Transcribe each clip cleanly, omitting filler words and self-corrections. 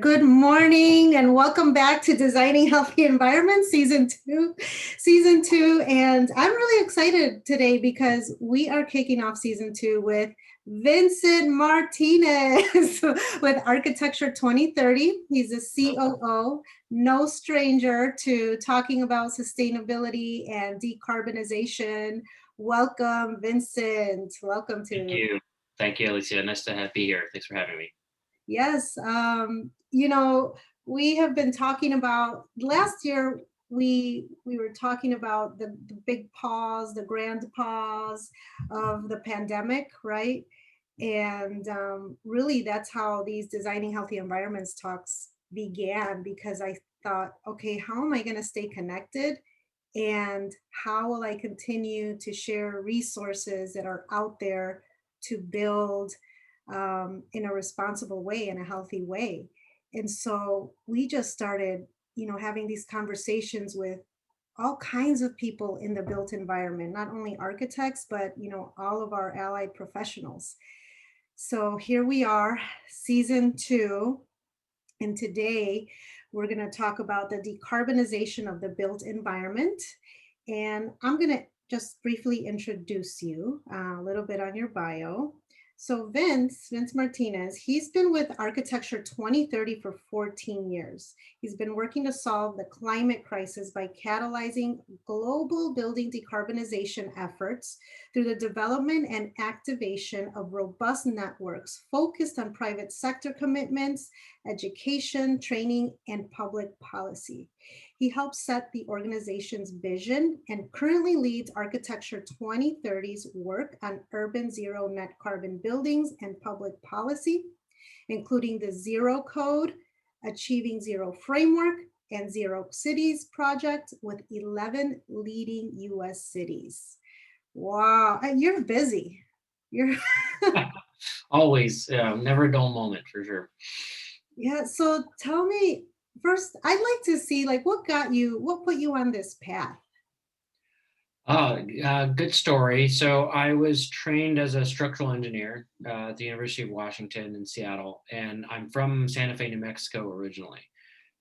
Good morning and welcome back to Designing Healthy Environments, season two. And I'm really excited today because we are kicking off season 2 with Vincent Martinez with Architecture 2030. He's a COO, no stranger to talking about sustainability and decarbonization. Welcome, Vincent. Welcome to. Thank you. Thank you, Alicia. Nice to be here. Thanks for having me. Yes, we have been talking about last year. We were talking about the big pause, the grand pause of the pandemic, right? And really, that's how these designing healthy environments talks began. Because I thought, okay, how am I going to stay connected, and how will I continue to share resources that are out there to build in a responsible way, in a healthy way. And so we just started, having these conversations with all kinds of people in the built environment, not only architects, but, all of our allied professionals. So here we are, season 2. And today we're going to talk about the decarbonization of the built environment. And I'm going to just briefly introduce you a little bit on your bio. So Vince Martinez, he's been with Architecture 2030 for 14 years. He's been working to solve the climate crisis by catalyzing global building decarbonization efforts through the development and activation of robust networks focused on private sector commitments, education, training, and public policy. He helps set the organization's vision and currently leads Architecture 2030's work on urban zero net carbon buildings and public policy, including the Zero Code, Achieving Zero Framework, and Zero Cities project with 11 leading US cities. Wow, you're busy. You're Always, never a dull moment for sure. Yeah, so tell me first, I'd like to see what put you on this path? Good story. So I was trained as a structural engineer at the University of Washington in Seattle, and I'm from Santa Fe, New Mexico originally.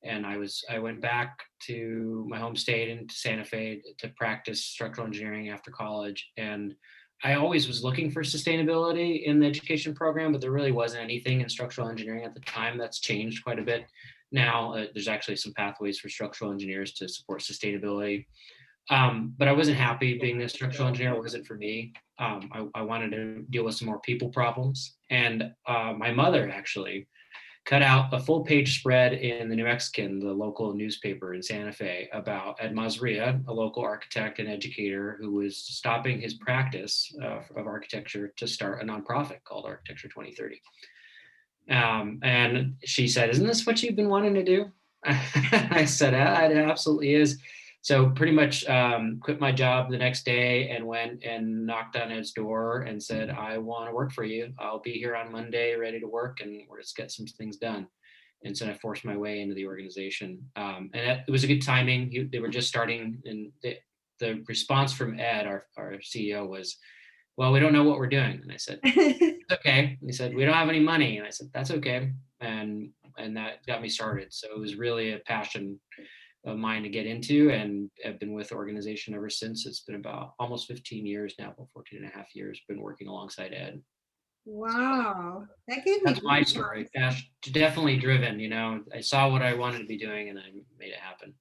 And I went back to my home state into Santa Fe to practice structural engineering after college. And I always was looking for sustainability in the education program, but there really wasn't anything in structural engineering at the time. That's changed quite a bit. Now there's actually some pathways for structural engineers to support sustainability. But I wasn't happy being a structural engineer. It wasn't for me. I wanted to deal with some more people problems. And my mother actually cut out a full page spread in the New Mexican, the local newspaper in Santa Fe, about Ed Masria, a local architect and educator who was stopping his practice of architecture to start a nonprofit called Architecture 2030. And she said, "Isn't this what you've been wanting to do?" I said, "It absolutely is." So pretty much quit my job the next day and went and knocked on Ed's door and said, "I want to work for you. I'll be here on Monday ready to work, and let's get some things done." And so I forced my way into the organization. And it was a good timing. They were just starting, and the response from Ed, our CEO, was, "Well, we don't know what we're doing." And I said, "It's okay." And he said, "We don't have any money." And I said, "That's okay." And that got me started. So it was really a passion of mine to get into, and I've been with the organization ever since. It's been about almost 15 years now, about 14 and a half years, been working alongside Ed. Wow, that gave me That's my goosebumps. story. Definitely driven, I saw what I wanted to be doing and I made it happen.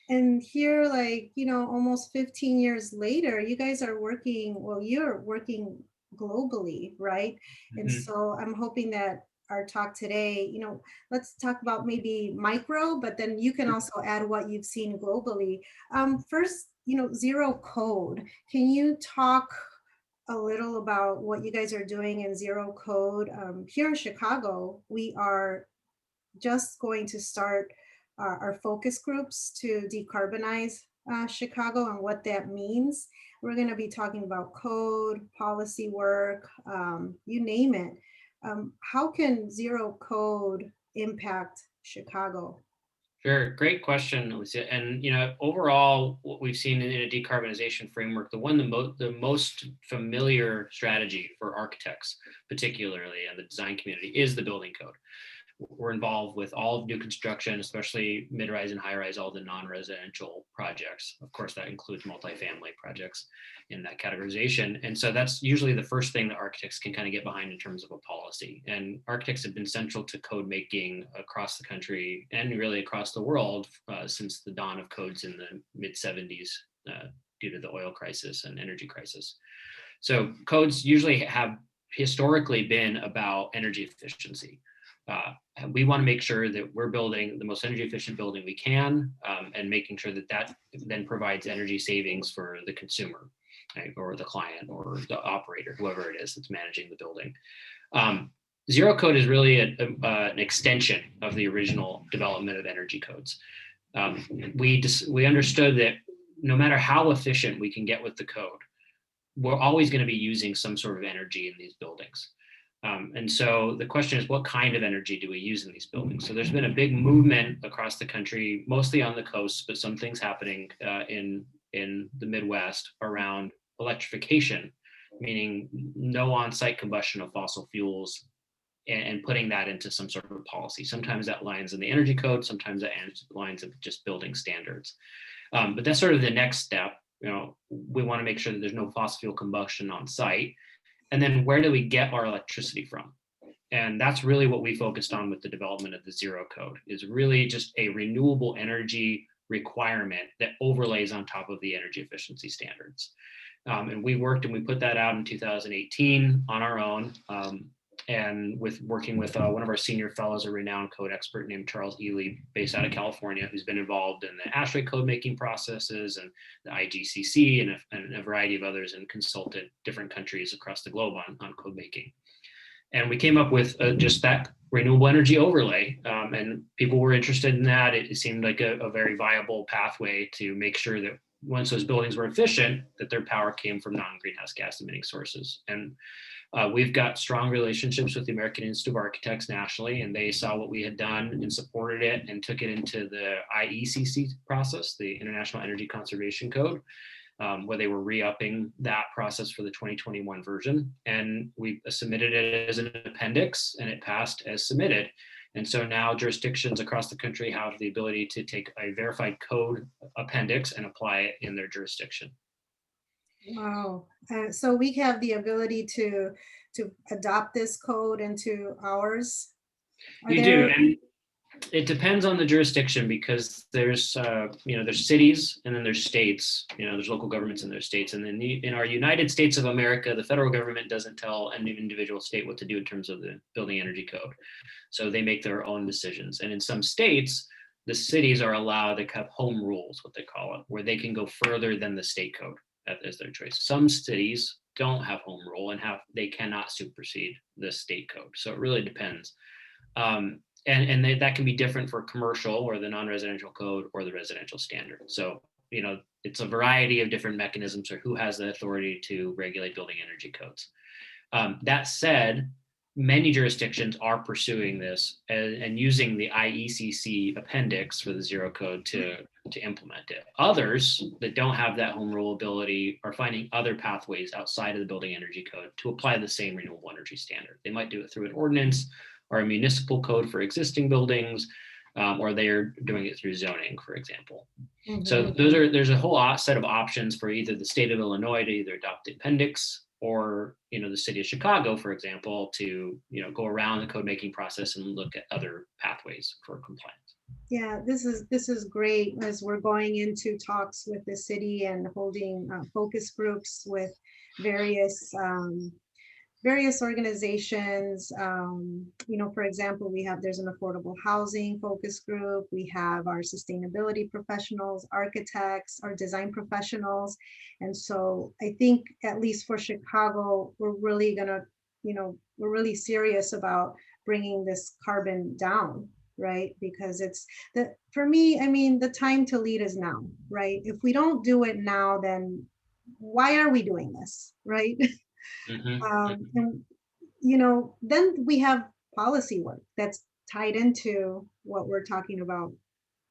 And here, almost 15 years later, you guys are working, well, you're working globally, right? And Mm-hmm. so I'm hoping that our talk today, let's talk about maybe micro, but then you can also add what you've seen globally. First, Zero Code. Can you talk a little about what you guys are doing in Zero Code? Here in Chicago, we are just going to start our focus groups to decarbonize Chicago and what that means. We're going to be talking about code, policy work, you name it. How can Zero Code impact Chicago? Sure, great question, Alicia. And overall, what we've seen in a decarbonization framework, the most familiar strategy for architects, particularly in the design community, is the building code. we're involved with all of new construction, especially mid-rise and high-rise, all the non-residential projects. Of course, that includes multifamily projects in that categorization. And so that's usually the first thing that architects can kind of get behind in terms of a policy. And architects have been central to code making across the country and really across the world since the dawn of codes in the mid-70s due to the oil crisis and energy crisis. So codes usually have historically been about energy efficiency. We want to make sure that we're building the most energy efficient building we can, and making sure that that then provides energy savings for the consumer, right, or the client or the operator, whoever it is that's managing the building. Zero code is really an extension of the original development of energy codes. We understood that no matter how efficient we can get with the code, we're always going to be using some sort of energy in these buildings. And so the question is, what kind of energy do we use in these buildings? So there's been a big movement across the country, mostly on the coast, but some things happening in the Midwest around electrification, meaning no on-site combustion of fossil fuels, and putting that into some sort of policy. Sometimes that lines in the energy code, sometimes that lines of just building standards. But that's sort of the next step. We want to make sure that there's no fossil fuel combustion on site. And then where do we get our electricity from? And that's really what we focused on with the development of the zero code, is really just a renewable energy requirement that overlays on top of the energy efficiency standards. And we worked and we put that out in 2018 on our own. And working with one of our senior fellows, a renowned code expert named Charles Ely, based out of California, who's been involved in the ASHRAE code making processes and the IGCC and a variety of others, and consulted different countries across the globe on code making. And we came up with just that renewable energy overlay, and people were interested in that. It seemed like a very viable pathway to make sure that once those buildings were efficient, that their power came from non-greenhouse gas emitting sources. And we've got strong relationships with the American Institute of Architects nationally, and they saw what we had done and supported it and took it into the IECC process, the International Energy Conservation Code, where they were re-upping that process for the 2021 version. And we submitted it as an appendix, and it passed as submitted. And so now jurisdictions across the country have the ability to take a verified code appendix and apply it in their jurisdiction. Wow. So we have the ability to adopt this code into ours? You do, and it depends on the jurisdiction, because there's there's cities, and then there's states. There's local governments in their states, and then in our United States of America, the federal government doesn't tell an individual state what to do in terms of the building energy code, so they make their own decisions. And in some states, the cities are allowed to have home rules, what they call it, where they can go further than the state code as their choice. Some cities don't have home rule and they cannot supersede the state code. So it really depends. And that can be different for commercial or the non-residential code or the residential standard. So, it's a variety of different mechanisms for who has the authority to regulate building energy codes. That said, many jurisdictions are pursuing this and using the IECC appendix for the zero code to implement it. Others that don't have that home rule ability are finding other pathways outside of the building energy code to apply the same renewable energy standard. They might do it through an ordinance or a municipal code for existing buildings, or they're doing it through zoning, for example. Mm-hmm. So there's a whole set of options for either the state of Illinois to either adopt the appendix, or the city of Chicago, for example, to go around the code making process and look at other pathways for compliance. Yeah, this is great, as we're going into talks with the city and holding focus groups with various organizations. For example, there's an affordable housing focus group. We have our sustainability professionals, architects, our design professionals. And so I think, at least for Chicago, we're really we're really serious about bringing this carbon down, right? Because for me, the time to lead is now, right? If we don't do it now, then why are we doing this, right? Mm-hmm. And then we have policy work that's tied into what we're talking about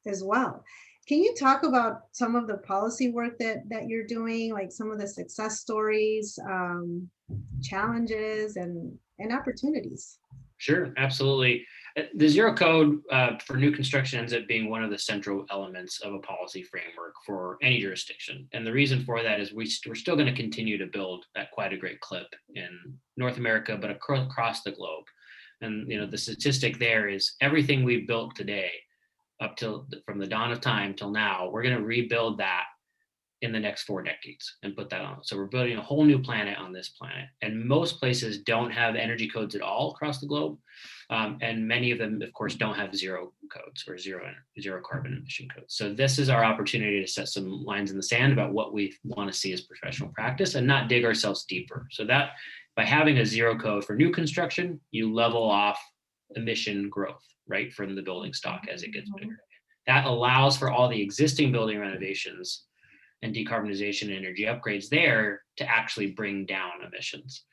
as well. Can you talk about some of the policy work that you're doing, like some of the success stories, challenges, and opportunities? Sure, absolutely. The zero code for new construction ends up being one of the central elements of a policy framework for any jurisdiction. And the reason for that is we're still going to continue to build at quite a great clip in North America, but across the globe. And the statistic there is everything we've built today up till from the dawn of time till now, we're going to rebuild that in the next 4 decades and put that on. So we're building a whole new planet on this planet. And most places don't have energy codes at all across the globe. And many of them, of course, don't have zero codes or zero carbon emission codes. So this is our opportunity to set some lines in the sand about what we want to see as professional practice and not dig ourselves deeper. So that by having a zero code for new construction, you level off emission growth, right, from the building stock as it gets bigger. That allows for all the existing building renovations and decarbonization and energy upgrades there to actually bring down emissions.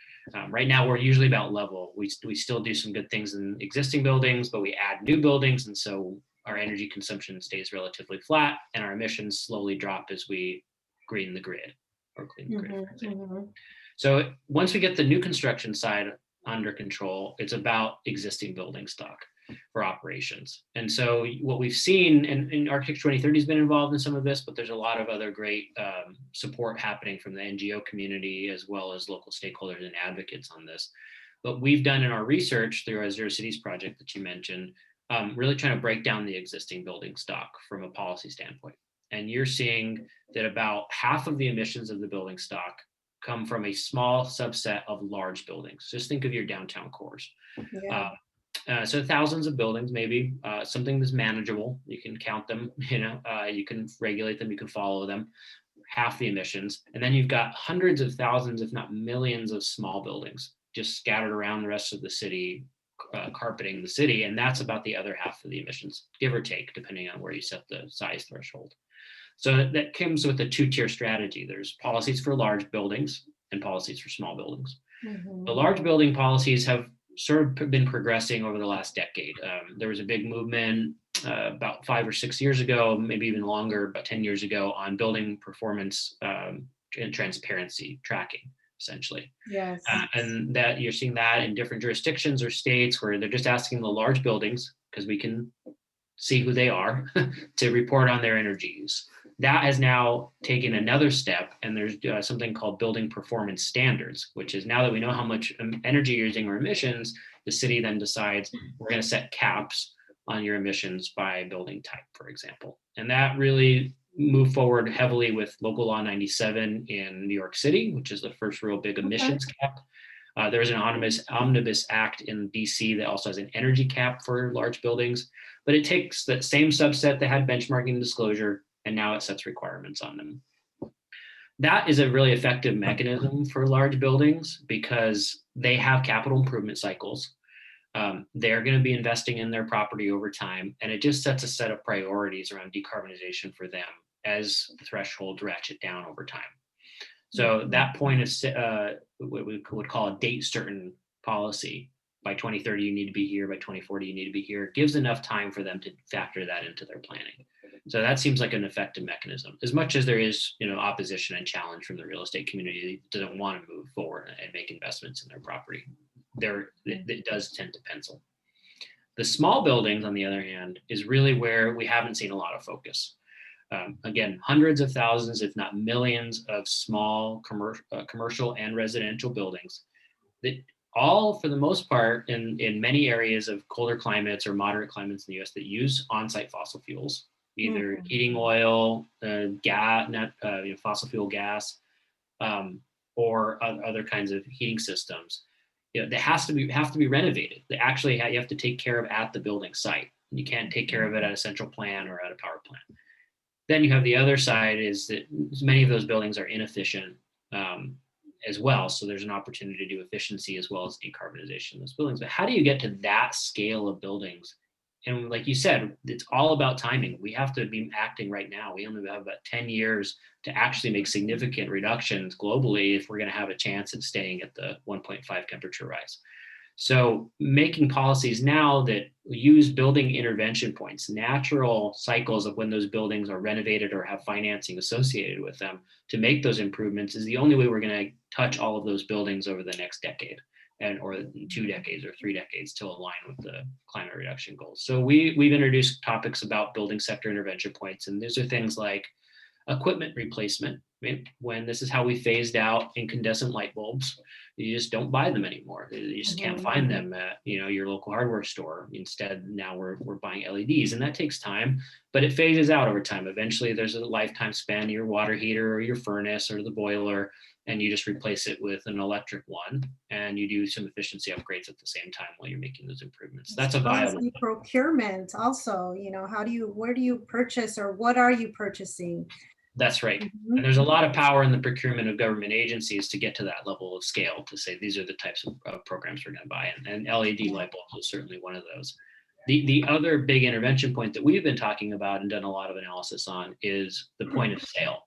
Right now, we're usually about level. We still do some good things in existing buildings, but we add new buildings. And so our energy consumption stays relatively flat and our emissions slowly drop as we green the grid or clean the grid. So once we get the new construction side under control, it's about existing building stock for operations. And so what we've seen, and Architecture 2030 has been involved in some of this, but there's a lot of other great support happening from the NGO community as well as local stakeholders and advocates on this. What we've done in our research through our Zero Cities project that you mentioned, really trying to break down the existing building stock from a policy standpoint. And you're seeing that about half of the emissions of the building stock come from a small subset of large buildings. Just think of your downtown cores. Yeah. So thousands of buildings, maybe something that's manageable. You can count them, you can regulate them, you can follow them, half the emissions. And then you've got hundreds of thousands, if not millions of small buildings just scattered around the rest of the city, carpeting the city. And that's about the other half of the emissions, give or take, depending on where you set the size threshold. So that comes with a 2-tier strategy. There's policies for large buildings and policies for small buildings. The large building policies have sort of been progressing over the last decade. There was a big movement about 5 or 6 years ago, maybe even longer, about 10 years ago, on building performance and transparency tracking, essentially. Yes. And that you're seeing that in different jurisdictions or states where they're just asking the large buildings, because we can see who they are, to report on their energy use. That has now taken another step, and there's something called building performance standards, which is now that we know how much energy you're using or emissions, the city then decides we're going to set caps on your emissions by building type, for example. And that really moved forward heavily with Local Law 97 in New York City, which is the first real big emissions cap. There was an omnibus act in DC that also has an energy cap for large buildings, but it takes that same subset that had benchmarking and disclosure, and now it sets requirements on them. That is a really effective mechanism for large buildings because they have capital improvement cycles. They're going to be investing in their property over time, and it just sets a set of priorities around decarbonization for them as the threshold ratchet down over time. So that point is what we would call a date certain policy. By 2030, you need to be here. By 2040, you need to be here. It gives enough time for them to factor that into their planning. So that seems like an effective mechanism. As much as there is, opposition and challenge from the real estate community that doesn't want to move forward and make investments in their property, it does tend to pencil. The small buildings, on the other hand, is really where we haven't seen a lot of focus. Again, hundreds of thousands, if not millions, of small commercial and residential buildings that all, for the most part, in many areas of colder climates or moderate climates in the US that use on-site fossil fuels, either heating oil, gas, fossil fuel gas, or other kinds of heating systems. They have to be renovated. They actually you have to take care of at the building site. You can't take care of it at a central plant or at a power plant. Then you have the other side is that many of those buildings are inefficient as well. So there's an opportunity to do efficiency as well as decarbonization of those buildings. But how do you get to that scale of buildings? And like you said, it's all about timing. We have to be acting right now. We only have about 10 years to actually make significant reductions globally if we're going to have a chance at staying at the 1.5 temperature rise. So making policies now that use building intervention points, natural cycles of when those buildings are renovated or have financing associated with them to make those improvements is the only way we're going to touch all of those buildings over the next decade. or 2 decades or 3 decades to align with the climate reduction goals. So we've introduced topics about building sector intervention points, and these are things like equipment replacement. Right? When this is how we phased out incandescent light bulbs, you just don't buy them anymore. You just can't find them at your local hardware store. Instead, now we're buying LEDs, and that takes time, but it phases out over time. Eventually, there's a lifetime span of your water heater or your furnace or the boiler, and you just replace it with an electric one, and you do some efficiency upgrades at the same time while you're making those improvements. That's a viable procurement. Also, where do you purchase, or what are you purchasing? That's right. And there's a lot of power in the procurement of government agencies to get to that level of scale to say these are the types of programs we're going to buy. And LED light bulbs is certainly one of those. The other big intervention point that we've been talking about and done a lot of analysis on is the point of sale.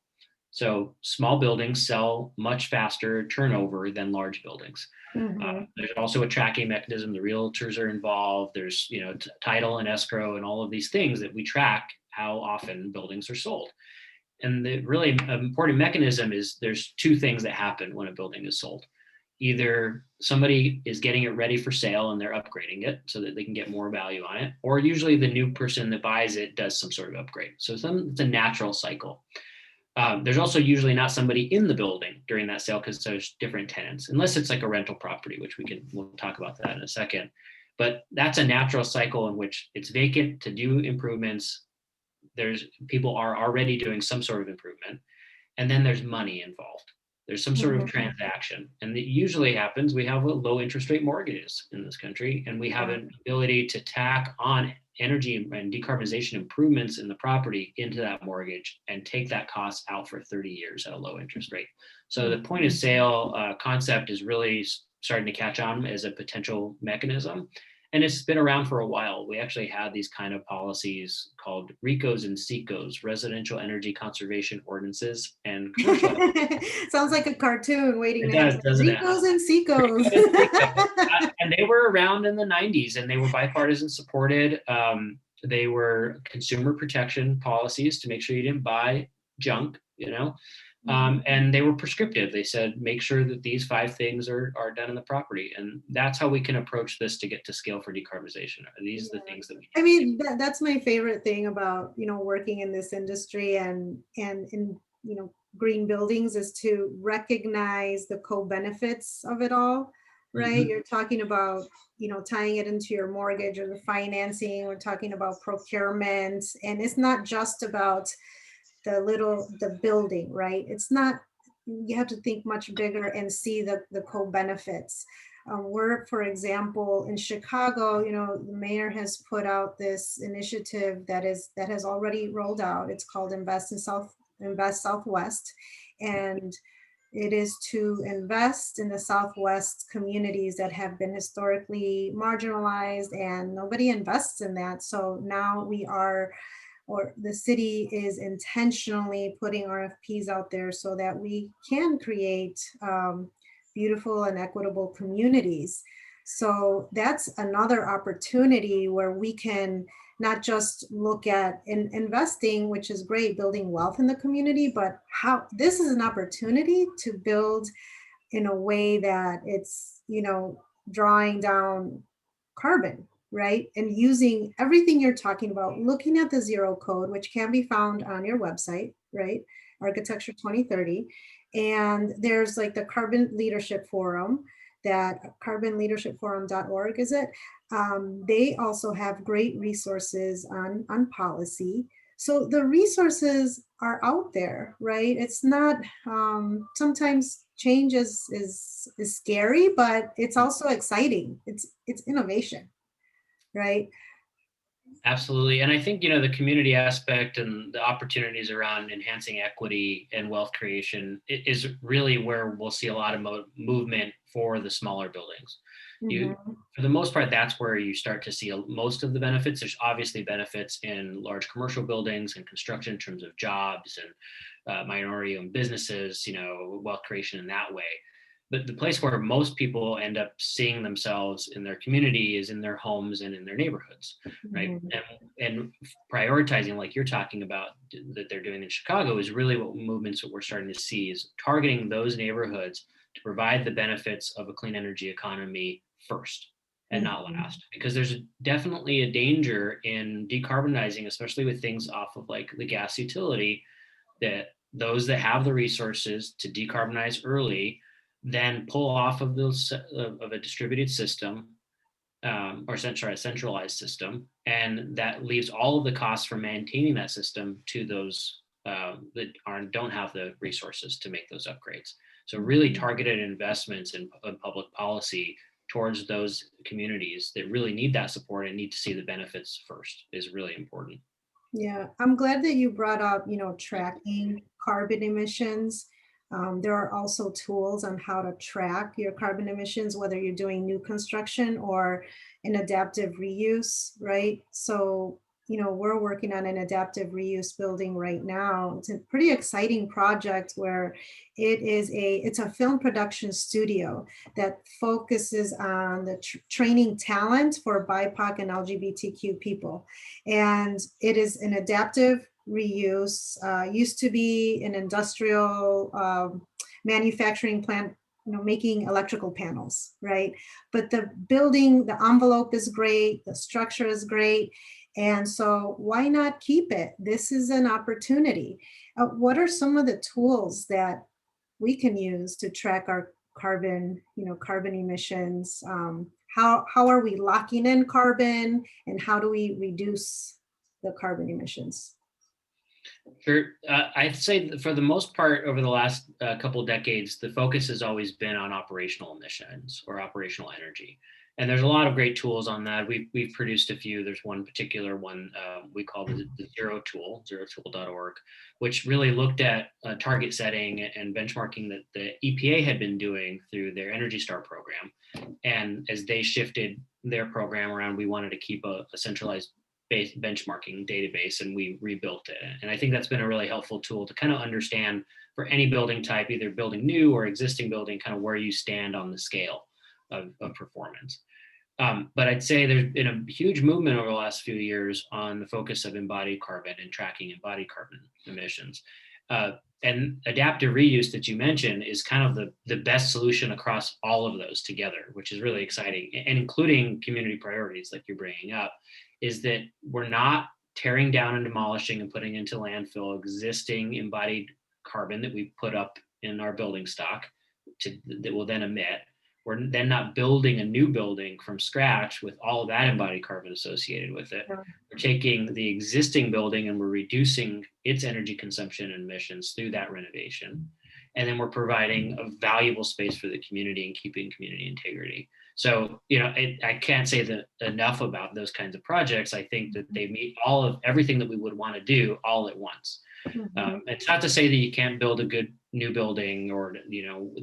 So small buildings sell much faster turnover than large buildings. There's also a tracking mechanism. The realtors are involved. There's title and escrow and all of these things that we track how often buildings are sold. And the really important mechanism is there's 2 things that happen when a building is sold. Either somebody is getting it ready for sale and they're upgrading it so that they can get more value on it, or usually the new person that buys it does some sort of upgrade. So it's a natural cycle. There's also usually not somebody in the building during that sale because there's different tenants, unless it's like a rental property, which we'll talk about that in a second. But that's a natural cycle in which it's vacant to do improvements. There's people are already doing some sort of improvement, and then there's money involved. There's some sort of transaction, and it usually happens. We have low interest rate mortgages in this country, and we have an ability to tack on energy and decarbonization improvements in the property into that mortgage and take that cost out for 30 years at a low interest rate. So the point of sale concept is really starting to catch on as a potential mechanism. And it's been around for a while. We actually had these kind of policies called RECOs and SECOs, Residential Energy Conservation Ordinances, and commercial. Sounds like a cartoon waiting it to does, doesn't RECOs it? And SECOs. And they were around in the 90s, and they were bipartisan supported. They were consumer protection policies to make sure you didn't buy junk, and they were prescriptive. They said, make sure that these 5 things are done in the property. And that's how we can approach this to get to scale for decarbonization. These are the things that we I mean, that's my favorite thing about, working in this industry and in, green buildings is to recognize the co-benefits of it all, right? You're talking about, tying it into your mortgage or the financing. We're talking about procurement, and it's not just about the building, right? It's not, you have to think much bigger and see the co-benefits. We're, for example, in Chicago, the mayor has put out this initiative that has already rolled out. It's called Invest Southwest, and it is to invest in the Southwest communities that have been historically marginalized, and nobody invests in that. So now the city is intentionally putting RFPs out there so that we can create beautiful and equitable communities. So that's another opportunity where we can not just look at investing, which is great, building wealth in the community, but how this is an opportunity to build in a way that it's, drawing down carbon, right? And using everything you're talking about, looking at the zero code, which can be found on your website, right? Architecture 2030. And there's like the Carbon Leadership Forum, that carbonleadershipforum.org is it? They also have great resources on policy. So the resources are out there, right? It's not, sometimes change is scary, but it's also exciting. It's innovation, right? Absolutely. And I think, the community aspect and the opportunities around enhancing equity and wealth creation is really where we'll see a lot of movement for the smaller buildings. For the most part, that's where you start to see most of the benefits. There's obviously benefits in large commercial buildings and construction in terms of jobs and minority-owned businesses, wealth creation in that way. But the place where most people end up seeing themselves in their community is in their homes and in their neighborhoods, right? And prioritizing, like you're talking about, that they're doing in Chicago, is really what movements that we're starting to see is targeting those neighborhoods to provide the benefits of a clean energy economy first and not last, because there's definitely a danger in decarbonizing, especially with things off of like the gas utility, that those that have the resources to decarbonize early then pull off of those of a distributed system, or centralized system, and that leaves all of the costs for maintaining that system to those that don't have the resources to make those upgrades. So really targeted investments in public policy towards those communities that really need that support and need to see the benefits first is really important. Yeah, I'm glad that you brought up, tracking carbon emissions. There are also tools on how to track your carbon emissions, whether you're doing new construction or an adaptive reuse, right? So, we're working on an adaptive reuse building right now. It's a pretty exciting project where it's a film production studio that focuses on the training talent for BIPOC and LGBTQ people. And it is an adaptive reuse. Used to be an industrial manufacturing plant, making electrical panels, right? But the building, the envelope is great, the structure is great. And so why not keep it? This is an opportunity. What are some of the tools that we can use to track our carbon emissions? How are we locking in carbon, and how do we reduce the carbon emissions? Sure. I'd say for the most part, over the last couple of decades, the focus has always been on operational emissions or operational energy. And there's a lot of great tools on that. We've produced a few. There's one particular one we call the Zero Tool, zerotool.org, which really looked at target setting and benchmarking that the EPA had been doing through their Energy Star program. And as they shifted their program around, we wanted to keep a centralized benchmarking database, and we rebuilt it. And I think that's been a really helpful tool to kind of understand for any building type, either building new or existing building, kind of where you stand on the scale of performance. But I'd say there's been a huge movement over the last few years on the focus of embodied carbon and tracking embodied carbon emissions. And adaptive reuse that you mentioned is kind of the best solution across all of those together, which is really exciting, and including community priorities like you're bringing up, is that we're not tearing down and demolishing and putting into landfill existing embodied carbon that we put up in our building stock that will then emit. We're then not building a new building from scratch with all of that embodied carbon associated with it. We're taking the existing building and we're reducing its energy consumption and emissions through that renovation. And then we're providing a valuable space for the community and keeping community integrity. So, I can't say that enough about those kinds of projects. I think that they meet all of everything that we would want to do all at once. It's not to say that you can't build a good new building, or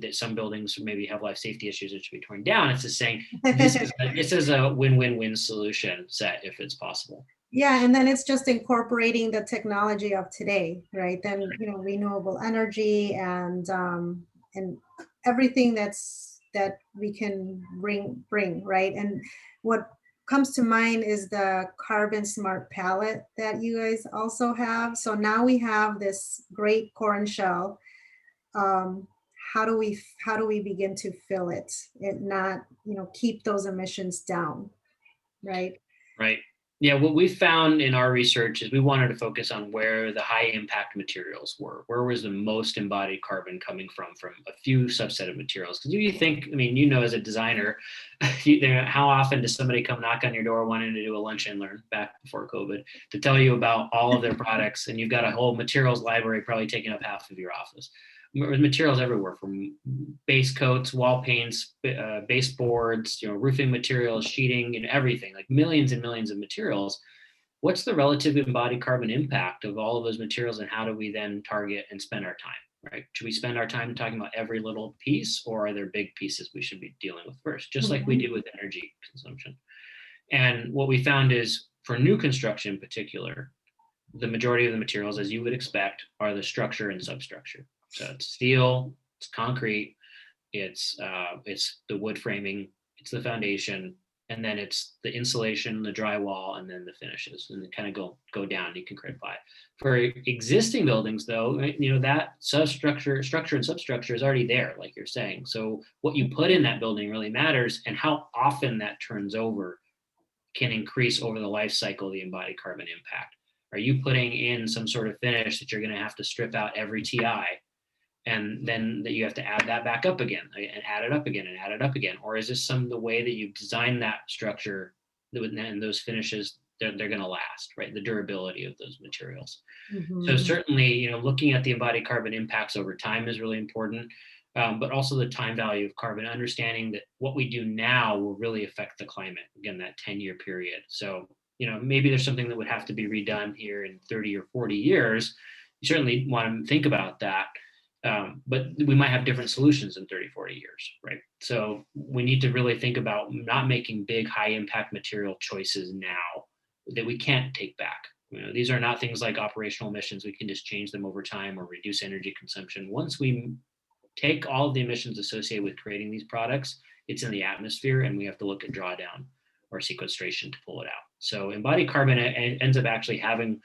that some buildings maybe have life safety issues that should be torn down. It's just saying this is a win-win-win solution set if it's possible. Yeah, and then it's just incorporating the technology of today, right? Then renewable energy and everything that we can bring, right? And what comes to mind is the carbon smart palette that you guys also have. So now we have this great corn shell. How do we begin to fill it and not keep those emissions down, right? Right. Yeah, what we found in our research is we wanted to focus on where the high impact materials were. Where was the most embodied carbon coming from a few subset of materials? Because you think, as a designer, how often does somebody come knock on your door wanting to do a lunch and learn back before COVID to tell you about all of their products, and you've got a whole materials library probably taking up half of your office. Materials everywhere, from base coats, wall paints, baseboards, roofing materials, sheeting, everything, like millions and millions of materials. What's the relative embodied carbon impact of all of those materials, and how do we then target and spend our time, right? Should we spend our time talking about every little piece, or are there big pieces we should be dealing with first, just like we do with energy consumption? And what we found is, for new construction in particular, the majority of the materials, as you would expect, are the structure and substructure. So it's steel, it's concrete, it's the wood framing, it's the foundation, and then it's the insulation, the drywall, and then the finishes, and they kind of go down. You can create by. For existing buildings, though, that structure and substructure is already there, like you're saying. So what you put in that building really matters, and how often that turns over can increase over the life cycle of the embodied carbon impact. Are you putting in some sort of finish that you're going to have to strip out every TI, and then that you have to add that back up again and add it up again and add it up again? Or is this the way that you've designed that structure and those finishes, they're going to last, right? The durability of those materials. So certainly, looking at the embodied carbon impacts over time is really important, but also the time value of carbon, understanding that what we do now will really affect the climate, again, that 10-year period. So, maybe there's something that would have to be redone here in 30 or 40 years. You certainly want to think about that. But we might have different solutions in 30, 40 years, right? So we need to really think about not making big, high impact material choices now that we can't take back. These are not things like operational emissions. We can just change them over time or reduce energy consumption. Once we take all of the emissions associated with creating these products, it's in the atmosphere, and we have to look at drawdown or sequestration to pull it out. So embodied carbon ends up actually having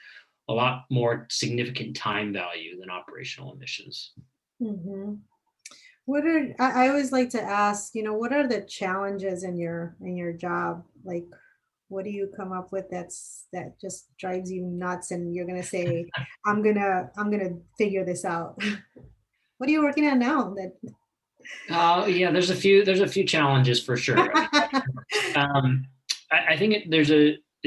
a lot more significant time value than operational emissions. Mm-hmm. I always like to ask, what are the challenges in your job? Like, what do you come up with that just drives you nuts, and you're gonna say, I'm gonna figure this out? What are you working on now? Yeah, there's a few challenges for sure. I think it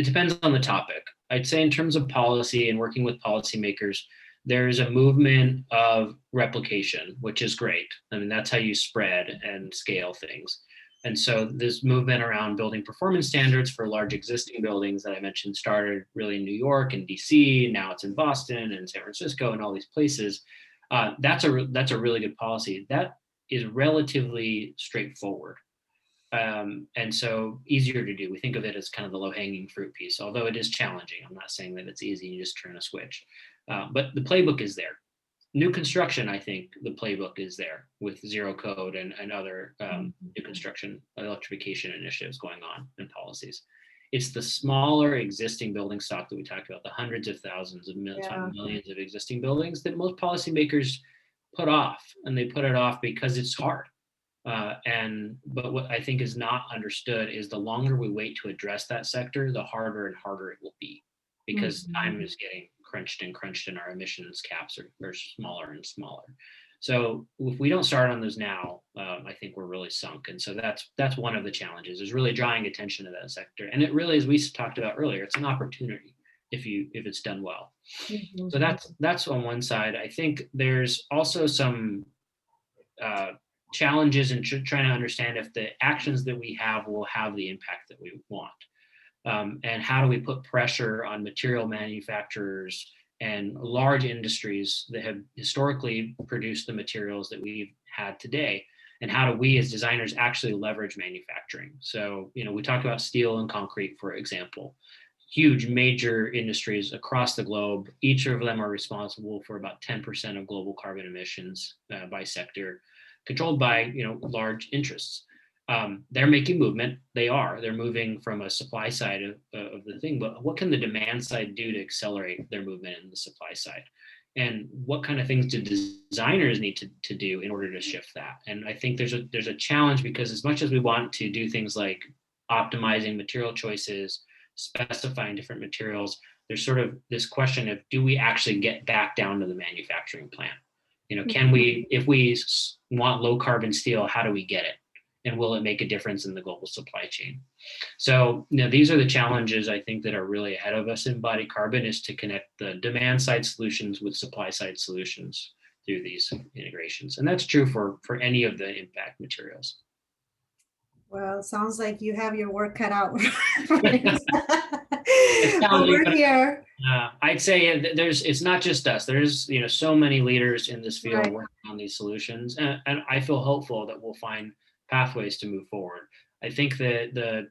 depends on the topic. I'd say in terms of policy and working with policymakers, there's a movement of replication, which is great. I mean, that's how you spread and scale things. And so this movement around building performance standards for large existing buildings that I mentioned started really in New York and DC. Now it's in Boston and San Francisco and all these places. That's a really good policy. That is relatively straightforward. And so easier to do. We think of it as kind of the low-hanging fruit piece, although it is challenging. I'm not saying that it's easy, you just turn a switch. But the playbook is there. New construction, I think the playbook is there with zero code and other new construction electrification initiatives going on and policies. It's the smaller existing building stock that we talked about, the hundreds of thousands of millions of existing buildings that most policymakers put off, and they put it off because it's hard. But what I think is not understood is the longer we wait to address that sector, the harder and harder it will be, because time is getting crunched and our emissions caps are smaller and smaller. So if we don't start on those now, I think we're really sunk. And so that's one of the challenges, is really drawing attention to that sector. And it really, as we talked about earlier, it's an opportunity if it's done well. So that's on one side. I think there's also some challenges in trying to understand if the actions that we have will have the impact that we want. And how do we put pressure on material manufacturers and large industries that have historically produced the materials that we've had today? And how do we as designers actually leverage manufacturing? So, we talk about steel and concrete, for example. Huge major industries across the globe. Each of them are responsible for about 10% of global carbon emissions by sector, controlled by large interests. They're making movement. They're moving from a supply side of the thing, but what can the demand side do to accelerate their movement in the supply side? And what kind of things do designers need to do in order to shift that? And I think there's a challenge, because as much as we want to do things like optimizing material choices, specifying different materials, there's sort of this question of, do we actually get back down to the manufacturing plant? Can we, if we want low carbon steel, how do we get it? And will it make a difference in the global supply chain? So, these are the challenges I think that are really ahead of us in embodied carbon, is to connect the demand side solutions with supply side solutions through these integrations. And that's true for any of the impact materials. Well, it sounds like you have your work cut out. Well, we're here. I'd say it's not just us. There's so many leaders in this field working on these solutions, and I feel hopeful that we'll find pathways to move forward. I think that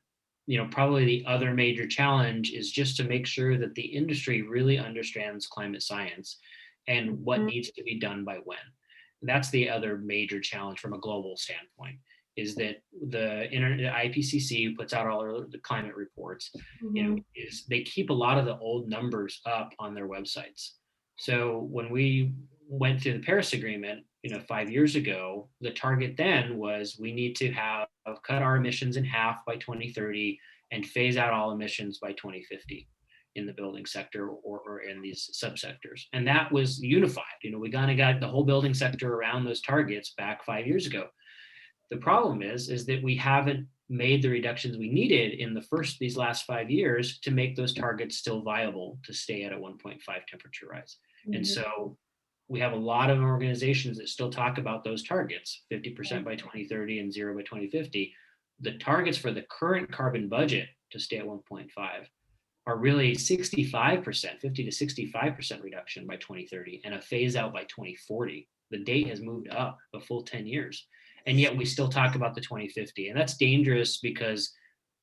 probably the other major challenge is just to make sure that the industry really understands climate science and what needs to be done by when. That's the other major challenge from a global standpoint, is that the IPCC puts out all the climate reports, Mhm. is they keep a lot of the old numbers up on their websites. So when we went through the Paris Agreement, 5 years ago, the target then was we need to have cut our emissions in half by 2030 and phase out all emissions by 2050 in the building sector or in these subsectors. And that was unified. We kind of got the whole building sector around those targets back 5 years ago. The problem is that we haven't made the reductions we needed in these last 5 years to make those targets still viable to stay at a 1.5 temperature rise. And Mhm. so we have a lot of organizations that still talk about those targets, 50% by 2030 and zero by 2050. The targets for the current carbon budget to stay at 1.5 are really 65%, 50 to 65% reduction by 2030 and a phase out by 2040. The date has moved up a full 10 years. And yet we still talk about the 2050. And that's dangerous because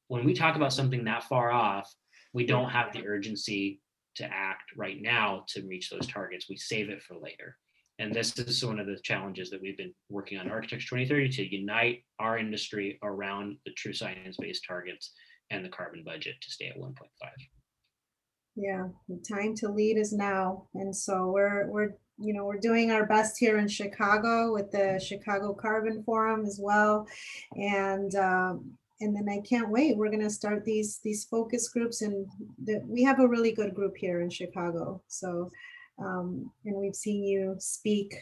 when we talk about something that far off, we Yeah. don't have the urgency to act right now to reach those targets. We save it for later. And this is one of the challenges that we've been working on Architecture 2030 to unite our industry around the true science-based targets and the carbon budget to stay at 1.5. Yeah, the time to lead is now. And so we're doing our best here in Chicago with the Chicago Carbon Forum as well. And then I can't wait. We're gonna start these focus groups, and we have a really good group here in Chicago. So and we've seen you speak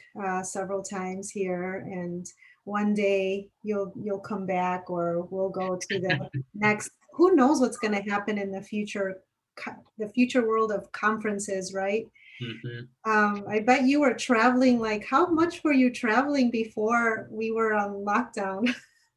several times here, and one day you'll come back, or we'll go to the next. Who knows what's going to happen in the future world of conferences, right? Mm-hmm. I bet you were traveling. Like, how much were you traveling before we were on lockdown?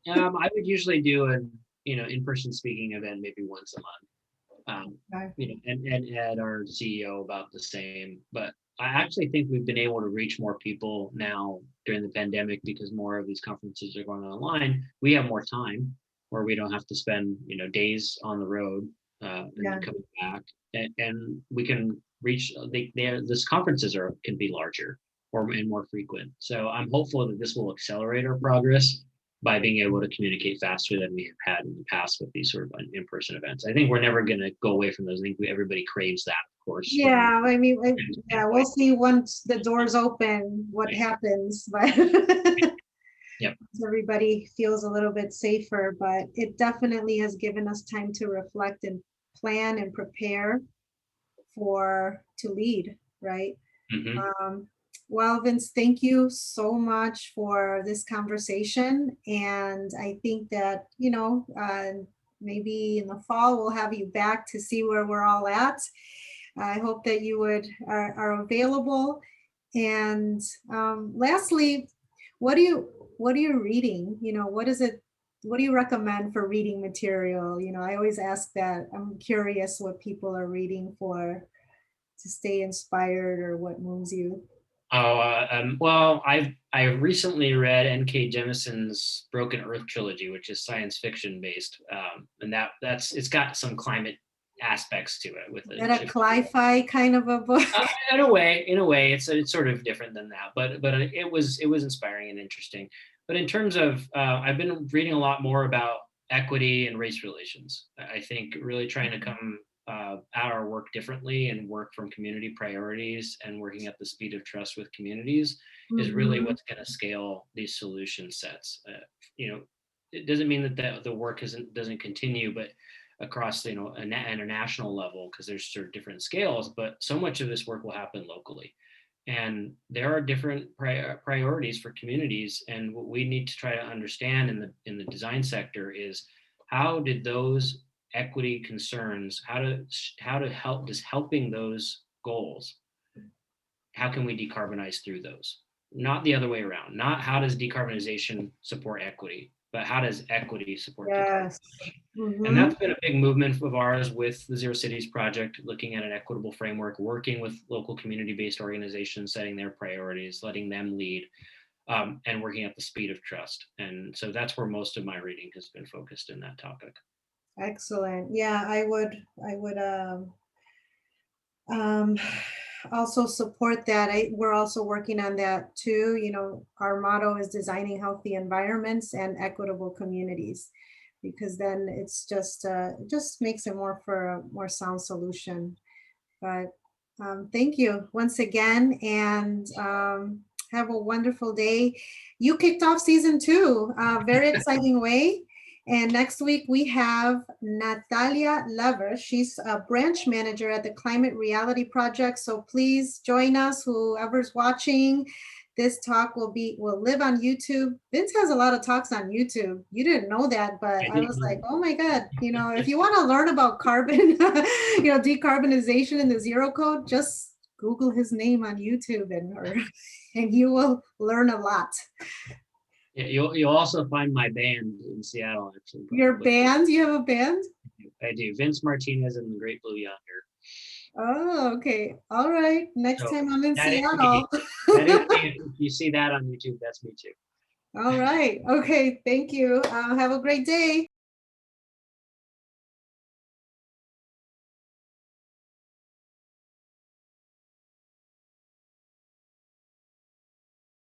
I would usually do an in-person speaking event maybe once a month. Okay. And Ed, our CEO, about the same. But I actually think we've been able to reach more people now during the pandemic because more of these conferences are going online. We have more time where we don't have to spend days on the road and Yeah. then coming back, and we can reach. These conferences can be larger and more frequent. So I'm hopeful that this will accelerate our progress by being able to communicate faster than we have had in the past with these sort of in-person events. I think we're never going to go away from those. I think everybody craves that, of course. Yeah, I mean, yeah, we'll Standpoint. see once the doors open what happens, but Yep. everybody feels a little bit safer. But it definitely has given us time to reflect and plan and prepare to lead, right? Mm-hmm. Um, well, Vince, thank you so much for this conversation. And I think that, maybe in the fall we'll have you back to see where we're all at. I hope that you are available. And lastly, what are you reading? What is it? What do you recommend for reading material? I always ask that. I'm curious what people are reading to stay inspired, or what moves you. Well, I recently read N.K. Jemison's Broken Earth trilogy, which is science fiction based, and it's got some climate aspects to it with Is the that a shift. cli-fi kind of a book? In a way, it's sort of different than that, but it was inspiring and interesting. But in terms of, I've been reading a lot more about equity and race relations. I think really trying to come at our work differently and work from community priorities and working at the speed of trust with communities is really Mhm. what's going to scale these solution sets. It doesn't mean that the work doesn't continue, but across an international level, because there's sort of different scales, but so much of this work will happen locally, and there are different priorities for communities. And what we need to try to understand in the design sector is how did those equity concerns, how to help, does helping those goals, how can we decarbonize through those, not the other way around, not how does decarbonization support equity, but how does equity support Yes. decarbonization. And Hmm. that's been a big movement of ours with the Zero Cities Project, looking at an equitable framework, working with local community-based organizations, setting their priorities, letting them lead, and working at the speed of trust. And so that's where most of my reading has been focused in that topic. Excellent. Yeah, I would um also support that. We're also working on that too. You know, our motto is designing healthy environments and equitable communities, because then it just makes it more for a more sound solution. But thank you once again, and have a wonderful day. You kicked off season 2, very exciting way. And next week we have Natalia Lever. She's a branch manager at the Climate Reality Project. So please join us, whoever's watching. This talk will live on YouTube. Vince has a lot of talks on YouTube. You didn't know that, but I was like, oh my God, you know, if you want to learn about carbon, you know, decarbonization in the zero code, just Google his name on YouTube and you will learn a lot. Yeah, you'll also find my band in Seattle, actually. Your band? You have a band? I do. Vince Martinez and the Great Blue Yonder. Oh, okay. All right. Next time I'm in That is Seattle. me. That is me. If you see that on YouTube, that's me too. All right. Okay. Thank you. Have a great day.